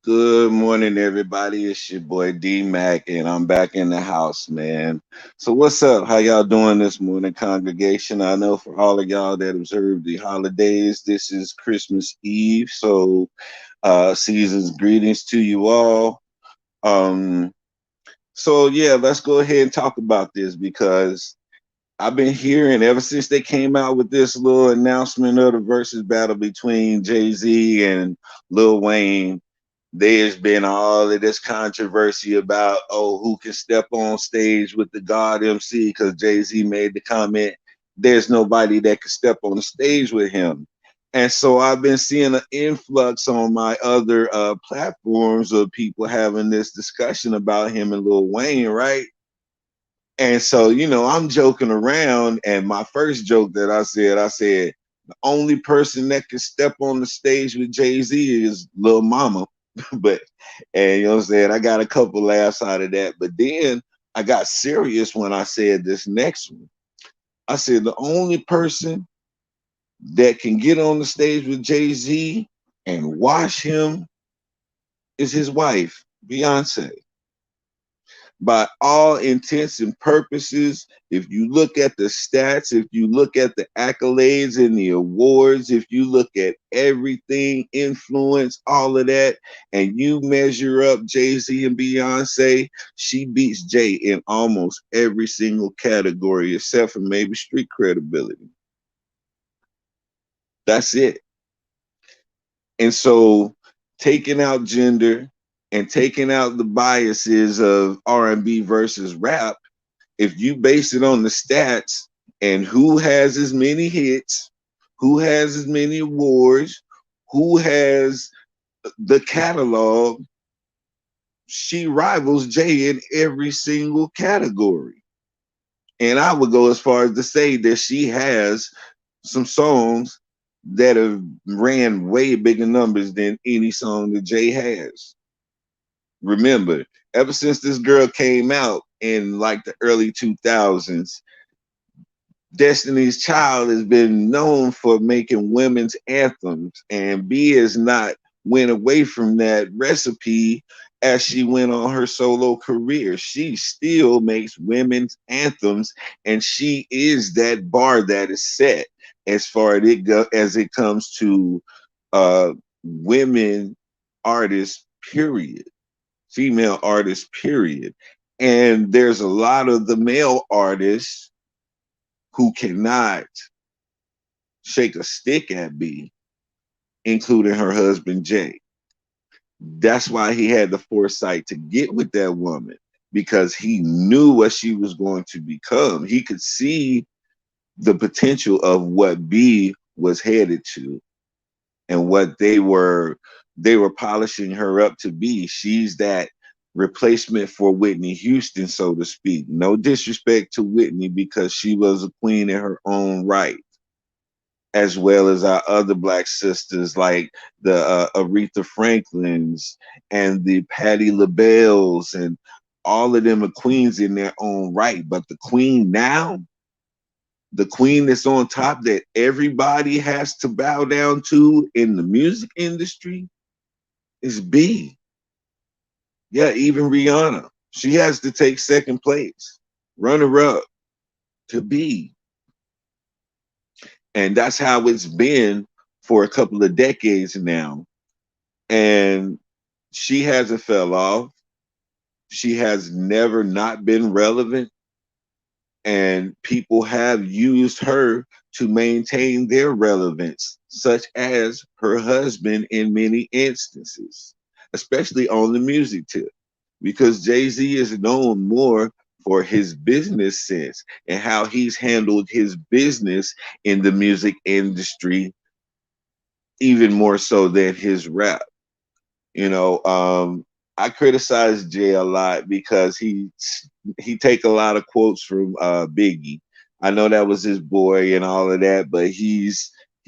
Good morning, everybody. It's your boy D Mac, and I'm back in the house, man. So, what's up? How y'all doing this morning, congregation? I know for all of y'all that observe the holidays, this is Christmas Eve. So, season's greetings to you all. Um, so yeah, let's go ahead and talk about this because I've been hearing ever since they came out with this little announcement of the versus battle between Jay Z and Lil Wayne. There's been all of this controversy about, oh, who can step on stage with the God MC, because Jay-Z made the comment, there's nobody that can step on the stage with him. And so I've been seeing an influx on my other platforms of people having this discussion about him and Lil Wayne, right? And so, I'm joking around. And my first joke that I said, the only person that can step on the stage with Jay-Z is Lil Mama. But, and you know what I'm saying? I got a couple laughs out of that. But then I got serious when I said this next one. I said, the only person that can get on the stage with Jay-Z and wash him is his wife, Beyonce. By all intents and purposes, if you look at the stats, if you look at the accolades and the awards, if you look at everything, influence, all of that, and you measure up Jay-Z and Beyonce, she beats Jay in almost every single category except for maybe street credibility. That's it. And so taking out gender and taking out the biases of R&B versus rap, if you base it on the stats and who has as many hits, who has as many awards, who has the catalog, she rivals Jay in every single category. And I would go as far as to say that she has some songs that have ran way bigger numbers than any song that Jay has. Remember, ever since this girl came out in like the early 2000s, Destiny's Child has been known for making women's anthems, and B has not went away from that recipe as she went on her solo career. She still makes women's anthems, and she is that bar that is set as far as it comes to women artists. Period. Female artists. Period. And there's a lot of the male artists who cannot shake a stick at B, including her husband Jay. That's why he had the foresight to get with that woman, because he knew what she was going to become. He could see the potential of what B was headed to and what they were polishing her up to be. She's that replacement for Whitney Houston, so to speak. No disrespect to Whitney, because she was a queen in her own right, as well as our other black sisters like the Aretha Franklins and the Patti LaBelles, and all of them are queens in their own right. But the queen now, the queen that's on top that everybody has to bow down to in the music industry is B. Yeah, even Rihanna. She has to take second place, runner up to B. And that's how it's been for a couple of decades now. And she hasn't fell off. She has never not been relevant. And people have used her to maintain their relevance, such as her husband in many instances, especially on the music tip, because Jay-Z is known more for his business sense and how he's handled his business in the music industry, even more so than his rap. You know, I criticize Jay a lot because he take a lot of quotes from Biggie. I know that was his boy and all of that, but he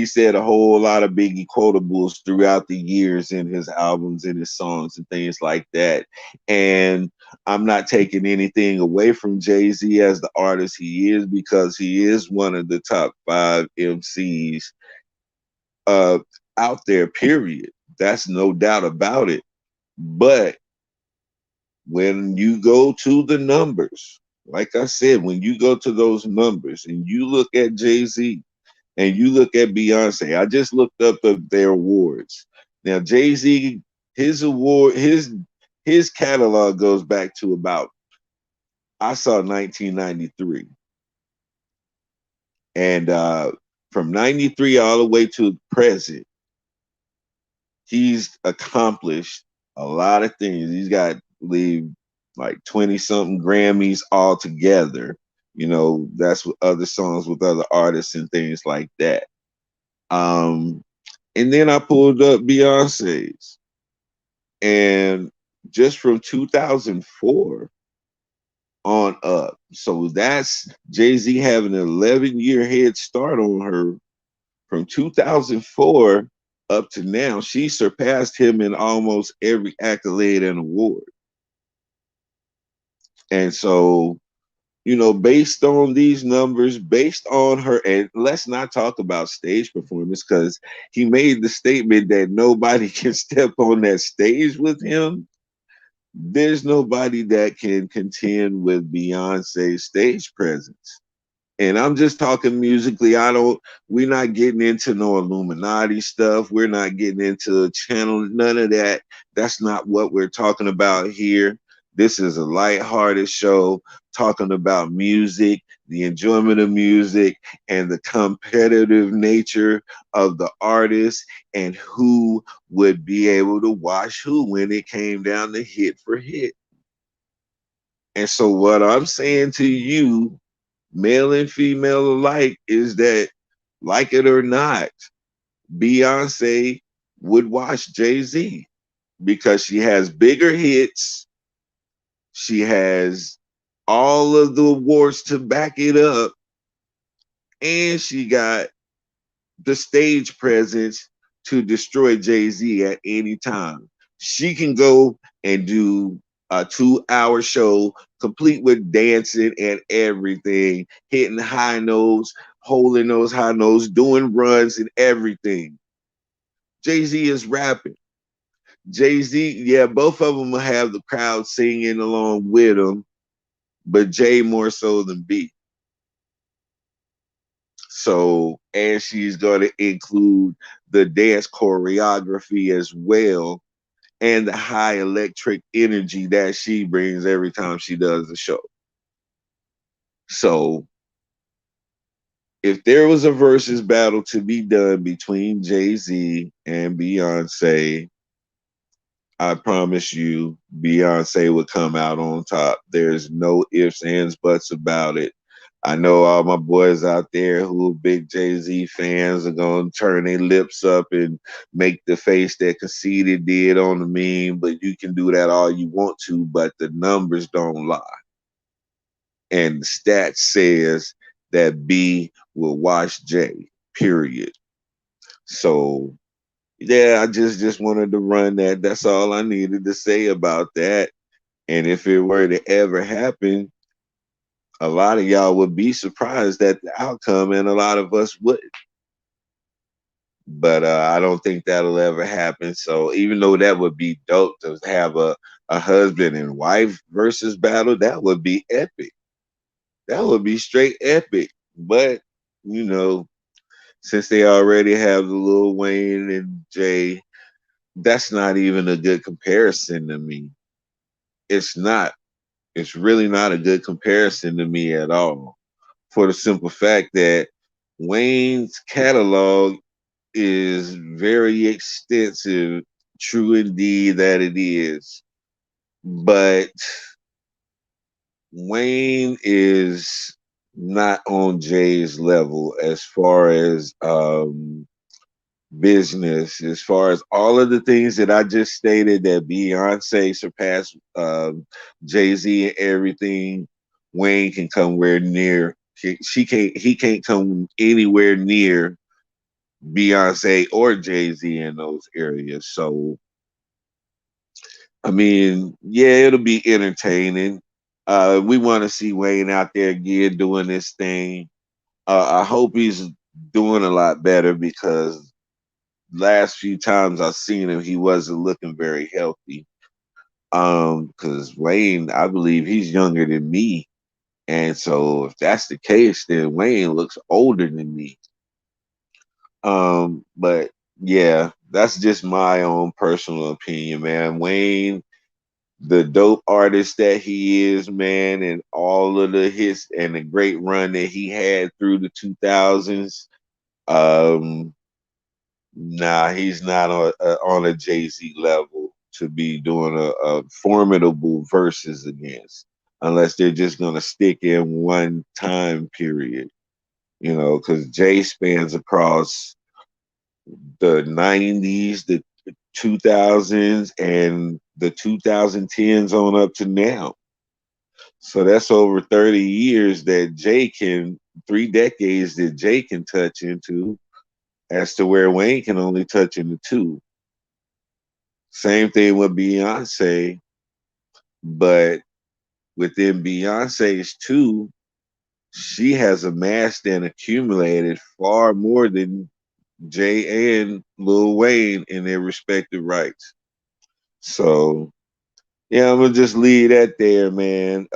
said a whole lot of Biggie quotables throughout the years in his albums and his songs and things like that. And I'm not taking anything away from Jay-Z as the artist he is, because he is one of the top 5 MCs uh, out there, period. That's no doubt about it. But when you go to the numbers, like I said, when you go to those numbers and you look at Jay-Z and you look at Beyonce, I just looked up their awards. Now Jay-Z, his catalog goes back to about, I saw 1993. And from 93 all the way to present, he's accomplished a lot of things. He's got, I believe, like 20 something Grammys all together. You know, that's with other songs with other artists and things like that. Um, and then I pulled up Beyonce's, and just from 2004 on up. So that's Jay-Z having an 11-year head start on her from 2004 up to now. She surpassed him in almost every accolade and award. And so, you know, based on these numbers, based on her, and let's not talk about stage performance, because he made the statement that nobody can step on that stage with him. There's nobody that can contend with Beyonce's stage presence. And I'm just talking musically. We're not getting into no Illuminati stuff. We're not getting into channel, none of that. That's not what we're talking about here. This is a lighthearted show talking about music, the enjoyment of music, and the competitive nature of the artist, and who would be able to watch who when it came down to hit for hit. And so, what I'm saying to you, male and female alike, is that, like it or not, Beyonce would watch Jay-Z because she has bigger hits. She has all of the awards to back it up, and she got the stage presence to destroy Jay-Z at any time. She can go and do a 2 hour show complete with dancing and everything, hitting high notes, holding those high notes, doing runs and everything. Jay-Z is rapping. Jay-Z, yeah, both of them will have the crowd singing along with him, but Jay more so than B. So, and she's going to include the dance choreography as well, and the high electric energy that she brings every time she does the show. So, if there was a versus battle to be done between Jay-Z and Beyonce, I promise you, Beyonce would come out on top. There's no ifs, ands, buts about it. I know all my boys out there who are big Jay-Z fans are going to turn their lips up and make the face that Conceited did on the meme, but you can do that all you want to, but the numbers don't lie. And the stats says that B will watch J, period. So yeah, I just wanted to run that. That's all I needed to say about that. And if it were to ever happen, a lot of y'all would be surprised at the outcome, and a lot of us would. But I don't think that'll ever happen. So even though that would be dope to have a husband and wife versus battle, that would be epic. That would be straight epic. But you know, since they already have the Lil Wayne and Jay, that's not even a good comparison to me. It's not. It's really not a good comparison to me at all. For the simple fact that Wayne's catalog is very extensive, true indeed that it is. But Wayne is not on Jay's level as far as business, as far as all of the things that I just stated, that Beyonce surpassed Jay-Z and everything. Wayne can come where near. He can't come anywhere near Beyonce or Jay-Z in those areas. So I mean, yeah, it'll be entertaining. We want to see Wayne out there again doing this thing. I hope he's doing a lot better, because last few times I've seen him, he wasn't looking very healthy. Because Wayne, I believe he's younger than me. And so if that's the case, then Wayne looks older than me. But yeah, that's just my own personal opinion, man. Wayne, the dope artist that he is, man, and all of the hits and the great run that he had through the 2000s. Um, nah, he's not on a Jay-Z level to be doing a formidable verses against, unless they're just gonna stick in one time period, because Jay spans across the 90s, the 2000s, and the 2010s on up to now. So that's over 30 years that Jay can, 3 decades that Jay can touch into, as to where Wayne can only touch into two. Same thing with Beyonce, but within Beyonce's two, she has amassed and accumulated far more than Jay and Lil Wayne in their respective rights. So yeah, I'm gonna just leave that there, man.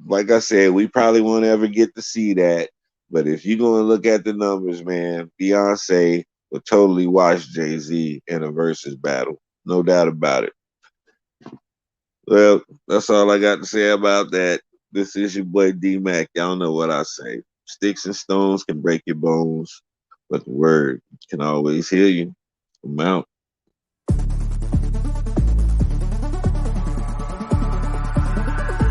Like I said, we probably won't ever get to see that, but if you're gonna look at the numbers, man, Beyonce will totally watch Jay Z in a versus battle, no doubt about it. Well, that's all I got to say about that. This is your boy D Mac. Y'all know what I say. Sticks and stones can break your bones, but the word can always heal you. I'm out.